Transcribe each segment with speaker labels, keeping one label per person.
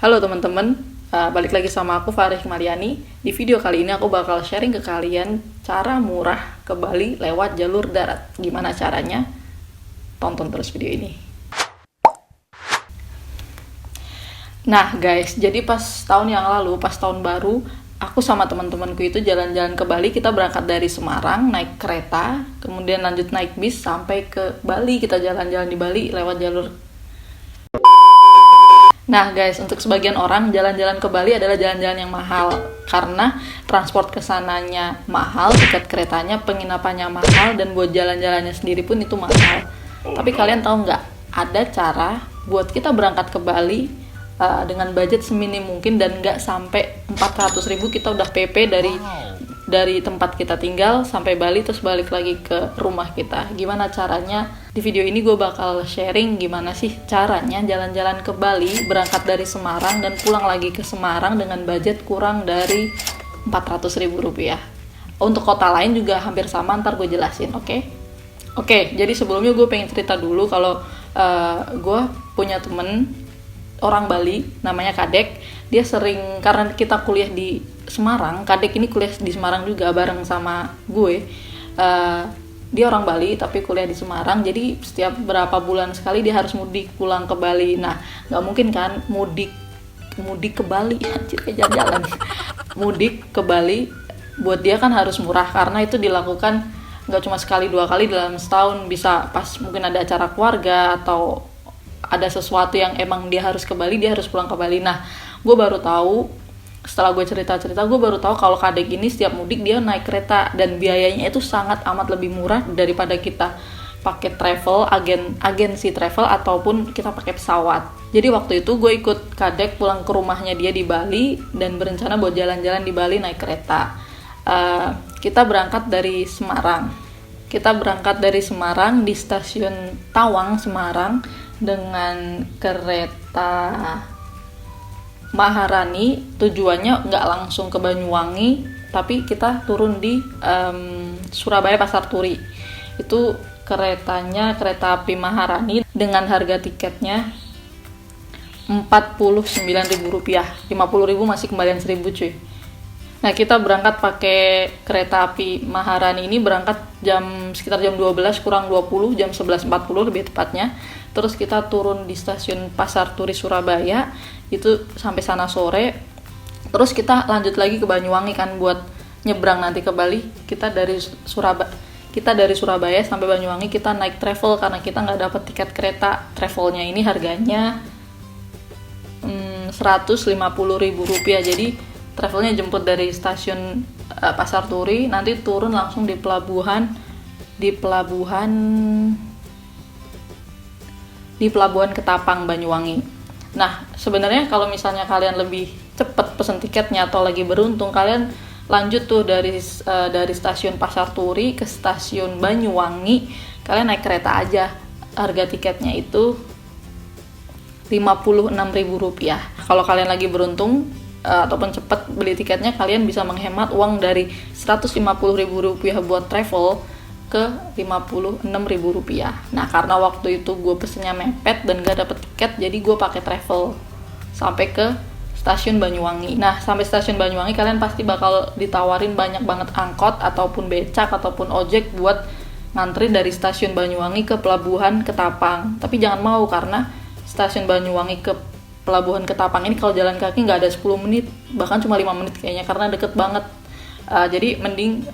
Speaker 1: Halo teman-teman, balik lagi sama aku Farih Mariani. Di video kali ini aku bakal sharing ke kalian cara murah ke Bali lewat jalur darat. Gimana caranya? Tonton terus video ini. Nah guys, jadi pas tahun yang lalu, pas tahun baru, aku sama teman-temanku itu jalan-jalan ke Bali. Kita berangkat dari Semarang, naik kereta, kemudian lanjut naik bis sampai ke Bali. Kita jalan-jalan di Bali lewat jalur. Nah guys, untuk sebagian orang jalan-jalan ke Bali adalah jalan-jalan yang mahal karena transport kesananya mahal, tiket keretanya, penginapannya mahal, dan buat jalan-jalannya sendiri pun itu mahal. Tapi kalian tahu nggak, ada cara buat kita berangkat ke Bali dengan budget seminim mungkin dan nggak sampai 400.000 kita udah PP dari tempat kita tinggal sampai Bali, terus balik lagi ke rumah kita. Gimana caranya? Di video ini gue bakal sharing gimana sih caranya jalan-jalan ke Bali, berangkat dari Semarang dan pulang lagi ke Semarang dengan budget kurang dari 400.000 rupiah. Untuk kota lain juga hampir sama, ntar gue jelasin, oke? Oke, jadi sebelumnya gue pengen cerita dulu kalau gue punya temen orang Bali, namanya Kadek. Dia sering, karena kita kuliah di Semarang, Kadek ini kuliah di Semarang juga bareng sama gue. Dia orang Bali tapi kuliah di Semarang, jadi setiap berapa bulan sekali dia harus mudik pulang ke Bali. Nah, nggak mungkin kan mudik ke Bali, anjir kayak jalan-jalan. Mudik ke Bali buat dia kan harus murah karena itu dilakukan nggak cuma sekali dua kali dalam setahun, bisa pas mungkin ada acara keluarga atau ada sesuatu yang emang dia harus ke Bali, dia harus pulang ke Bali. Nah, gue baru tahu setelah gue cerita-cerita, gue baru tahu kalau Kadek ini setiap mudik dia naik kereta dan biayanya itu sangat amat lebih murah daripada kita pakai travel, agensi travel ataupun kita pakai pesawat. Jadi waktu itu gue ikut Kadek pulang ke rumahnya dia di Bali dan berencana buat jalan-jalan di Bali naik kereta. Kita berangkat dari Semarang. Di stasiun Tawang, Semarang dengan kereta Maharani. Tujuannya nggak langsung ke Banyuwangi, tapi kita turun di Surabaya Pasar Turi. Itu kereta api Maharani dengan harga tiketnya Rp49.000, 50.000 masih kembalian 1.000 cuy. Nah, kita berangkat pakai kereta api Maharani ini, berangkat sekitar jam 12 kurang 20, jam 11.40 lebih tepatnya. Terus kita turun di stasiun Pasar Turi Surabaya, itu sampai sana sore. Terus kita lanjut lagi ke Banyuwangi kan buat nyebrang nanti ke Bali. Kita dari Surabaya sampai Banyuwangi kita naik travel karena kita nggak dapat tiket kereta. Travelnya ini harganya Rp150.000. Jadi travelnya jemput dari stasiun Pasar Turi, nanti turun langsung di pelabuhan Ketapang, Banyuwangi. Nah, sebenarnya kalau misalnya kalian lebih cepat pesen tiketnya atau lagi beruntung, kalian lanjut tuh dari stasiun Pasar Turi ke stasiun Banyuwangi, kalian naik kereta aja. Harga tiketnya itu Rp56.000. Kalau kalian lagi beruntung ataupun cepat beli tiketnya, kalian bisa menghemat uang dari Rp150.000 buat travel ke Rp56.000. Nah, karena waktu itu gue pesennya mepet dan gak dapet tiket, jadi gue pakai travel sampai ke stasiun Banyuwangi. Nah, sampai stasiun Banyuwangi kalian pasti bakal ditawarin banyak banget angkot ataupun becak ataupun ojek buat ngantri dari stasiun Banyuwangi ke pelabuhan Ketapang. Tapi jangan mau, karena stasiun Banyuwangi ke pelabuhan Ketapang ini kalau jalan kaki nggak ada 10 menit, bahkan cuma 5 menit kayaknya, karena deket banget. Jadi mending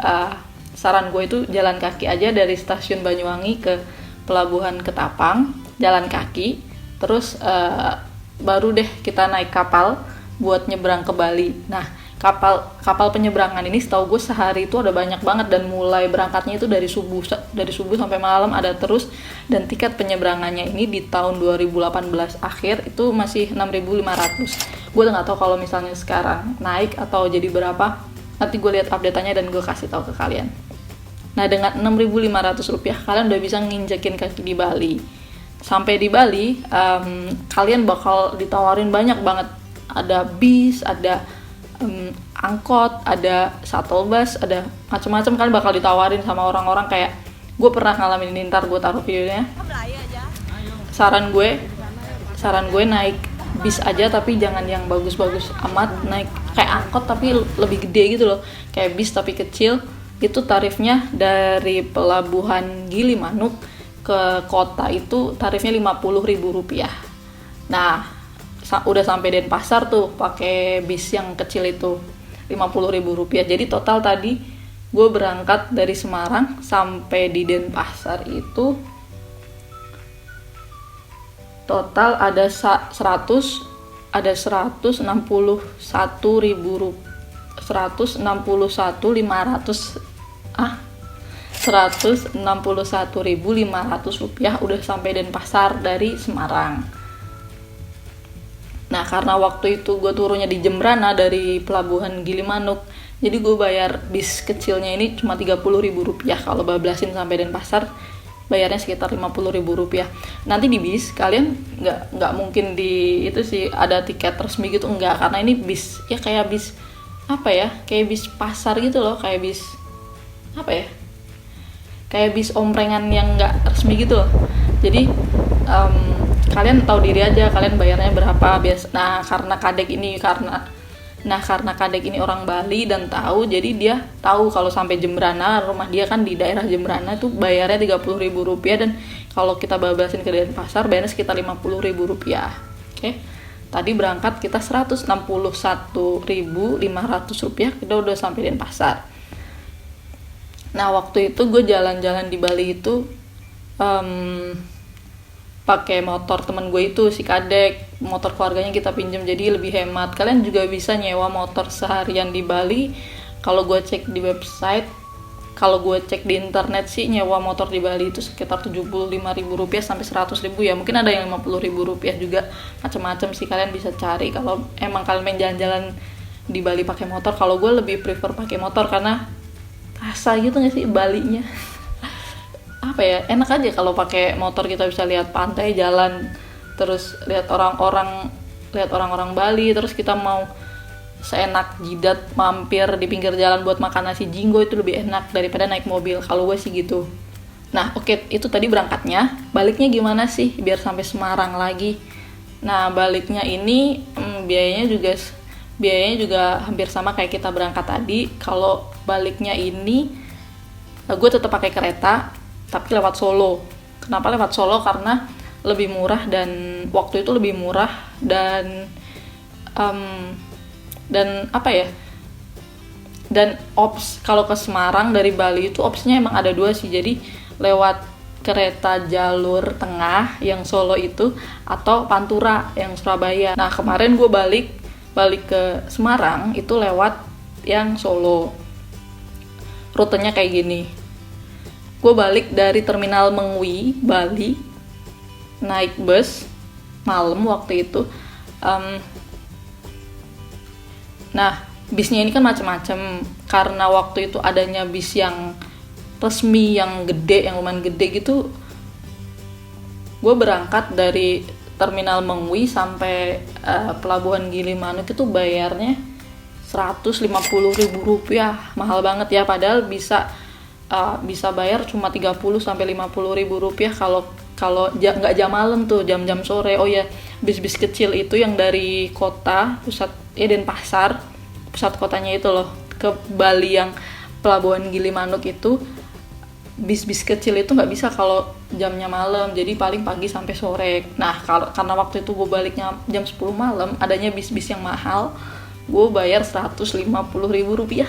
Speaker 1: saran gue itu jalan kaki aja dari stasiun Banyuwangi ke pelabuhan Ketapang, jalan kaki. Terus baru deh kita naik kapal buat nyebrang ke Bali. Nah, kapal penyeberangan ini setahu gue sehari itu ada banyak banget dan mulai berangkatnya itu dari subuh sampai malam ada terus. Dan tiket penyeberangannya ini di tahun 2018 akhir itu masih 6.500. Gue udah nggak tahu kalau misalnya sekarang naik atau jadi berapa. Nanti gue lihat update-nya dan gue kasih tahu ke kalian. Nah, dengan Rp6.500 kalian udah bisa nginjekin kaki di Bali. Sampai di Bali kalian bakal ditawarin banyak banget. Ada bis, ada angkot, ada shuttle bus, ada macam-macam. Kalian bakal ditawarin sama orang-orang, kayak gue pernah ngalamin ini, ntar gue taruh videonya. Saran gue naik bis aja, tapi jangan yang bagus-bagus amat, naik kayak angkot tapi lebih gede gitu loh, kayak bis tapi kecil. Itu tarifnya dari pelabuhan Gilimanuk ke kota itu tarifnya Rp50.000. Nah, udah sampai Denpasar tuh pakai bis yang kecil itu Rp50.000. Jadi total tadi gue berangkat dari Semarang sampai di Denpasar itu total ada 161.500 rupiah udah sampai Denpasar dari Semarang. Nah, karena waktu itu gue turunnya di Jembrana dari pelabuhan Gilimanuk, jadi gue bayar bis kecilnya ini cuma Rp30.000. Kalau bablasin sampai Denpasar bayarnya sekitar Rp50.000. Nanti di bis kalian nggak mungkin di itu sih ada tiket resmi gitu, enggak, karena ini bis ya kayak bis apa ya, kayak bis pasar gitu loh, kayak bis apa ya, kayak bis omprengan yang nggak resmi gitu loh. Jadi kalian tahu diri aja kalian bayarnya berapa biasa. Karena Kadek ini orang Bali dan tahu, jadi dia tahu kalau sampai Jembrana, rumah dia kan di daerah Jembrana, tuh bayarnya Rp30.000, dan kalau kita bablasin ke Denpasar bayarnya sekitar Rp50.000. Oke. Tadi berangkat kita Rp161.500, kita udah sampai Denpasar. Nah, waktu itu gue jalan-jalan di Bali itu pakai motor temen gue itu, si Kadek, motor keluarganya kita pinjam, jadi lebih hemat. Kalian juga bisa nyewa motor seharian di Bali. Kalau gue cek di website, kalau gue cek di internet sih, nyewa motor di Bali itu sekitar Rp75.000 sampai Rp100.000 ya. Mungkin ada yang Rp50.000 juga, macam-macam sih, kalian bisa cari kalau emang kalian main jalan-jalan di Bali pakai motor. Kalau gue lebih prefer pakai motor karena rasa gitu nggak sih Balinya. Apa ya, enak aja kalau pakai motor, kita bisa lihat pantai, jalan, terus lihat orang-orang Bali, terus kita mau seenak jidat mampir di pinggir jalan buat makan nasi jinggo, itu lebih enak daripada naik mobil, kalau gue sih gitu. Nah, oke, itu tadi berangkatnya. Baliknya gimana sih biar sampai Semarang lagi? Nah, baliknya ini biayanya juga hampir sama kayak kita berangkat tadi. Kalau baliknya ini gue tetap pakai kereta tapi lewat Solo. Kenapa lewat Solo? Karena lebih murah, dan waktu itu lebih murah, dan apa ya, dan kalau ke Semarang dari Bali itu opsinya emang ada 2 sih. Jadi lewat kereta jalur tengah yang Solo itu, atau Pantura yang Surabaya. Nah, kemarin gue balik ke Semarang itu lewat yang Solo. Rutenya kayak gini. Gue balik dari Terminal Mengwi, Bali, naik bus malam waktu itu. Nah, bisnya ini kan macam-macam, karena waktu itu adanya bis yang resmi, yang gede, yang lumayan gede gitu. Gue berangkat dari Terminal Mengwi sampai Pelabuhan Gilimanuk itu bayarnya Rp150.000, mahal banget ya, padahal bisa bayar cuma Rp30.000-Rp50.000 kalau nggak jam malam tuh, jam-jam sore. Oh ya, bis-bis kecil itu yang dari kota pusat Denpasar, pusat kotanya itu loh, ke Bali yang Pelabuhan Gilimanuk itu, bis-bis kecil itu nggak bisa kalau jamnya malam, jadi paling pagi sampai sore. Nah, karena waktu itu gue baliknya jam 10 malam, adanya bis-bis yang mahal, gue bayar Rp150.000,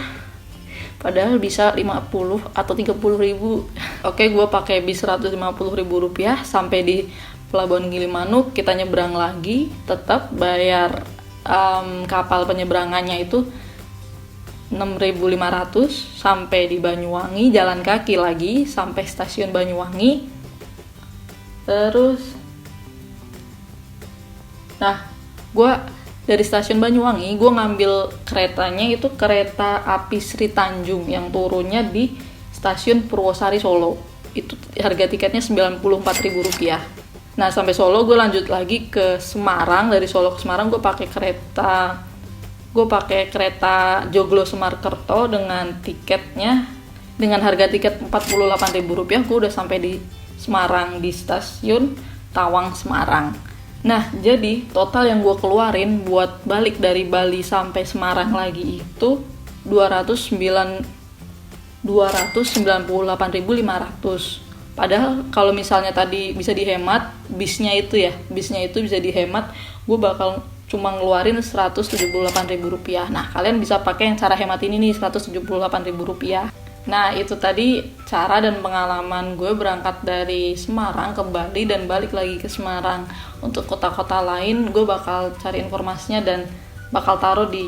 Speaker 1: padahal bisa 50 atau 30.000. Oke, gue pakai bis Rp150.000 sampai di Pelabuhan Gilimanuk. Kita nyebrang lagi, tetap bayar kapal penyeberangannya itu Rp6.500 sampai di Banyuwangi, jalan kaki lagi sampai stasiun Banyuwangi. Terus gue dari stasiun Banyuwangi, gue ngambil keretanya itu kereta api Sri Tanjung yang turunnya di stasiun Purwosari Solo. Itu harga tiketnya Rp94.000. Nah, sampai Solo gue lanjut lagi ke Semarang. Dari Solo ke Semarang gue pakai kereta Joglo Semarkerto dengan harga tiket Rp48.000. Gue udah sampai di Semarang, di stasiun Tawang Semarang. Nah, jadi total yang gue keluarin buat balik dari Bali sampai Semarang lagi itu 298.500. Padahal kalau misalnya tadi bisa dihemat, bisnya itu bisa dihemat, gue bakal cuma ngeluarin Rp178.000. Nah, kalian bisa pakai yang cara hemat ini nih, Rp178.000. Nah, itu tadi cara dan pengalaman gue berangkat dari Semarang ke Bali dan balik lagi ke Semarang. Untuk kota-kota lain, gue bakal cari informasinya dan bakal taruh di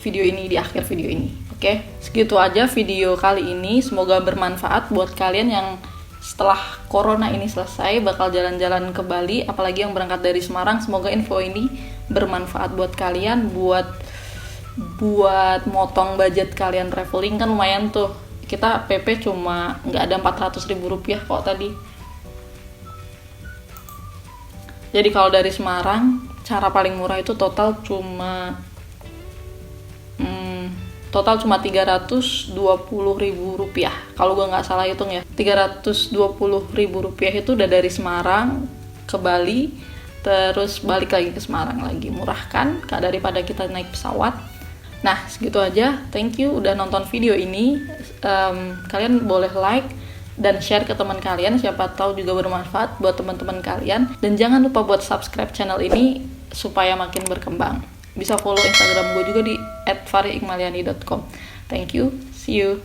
Speaker 1: video ini, di akhir video ini. Oke, segitu aja video kali ini. Semoga bermanfaat buat kalian yang setelah corona ini selesai bakal jalan-jalan ke Bali, apalagi yang berangkat dari Semarang. Semoga info ini bermanfaat buat kalian, buat motong budget kalian traveling. Kan lumayan tuh, kita PP cuma nggak ada Rp400.000 kok tadi. Jadi kalau dari Semarang, cara paling murah itu total cuma Rp320.000. Kalau gue nggak salah hitung ya, Rp320.000 itu udah dari Semarang ke Bali, terus balik lagi ke Semarang lagi. Murah kan daripada kita naik pesawat. Nah, segitu aja. Thank you udah nonton video ini. Kalian boleh like dan share ke teman kalian, siapa tahu juga bermanfaat buat teman-teman kalian. Dan jangan lupa buat subscribe channel ini supaya makin berkembang. Bisa follow Instagram gue juga di @fariikmaliani.com. Thank you, see you.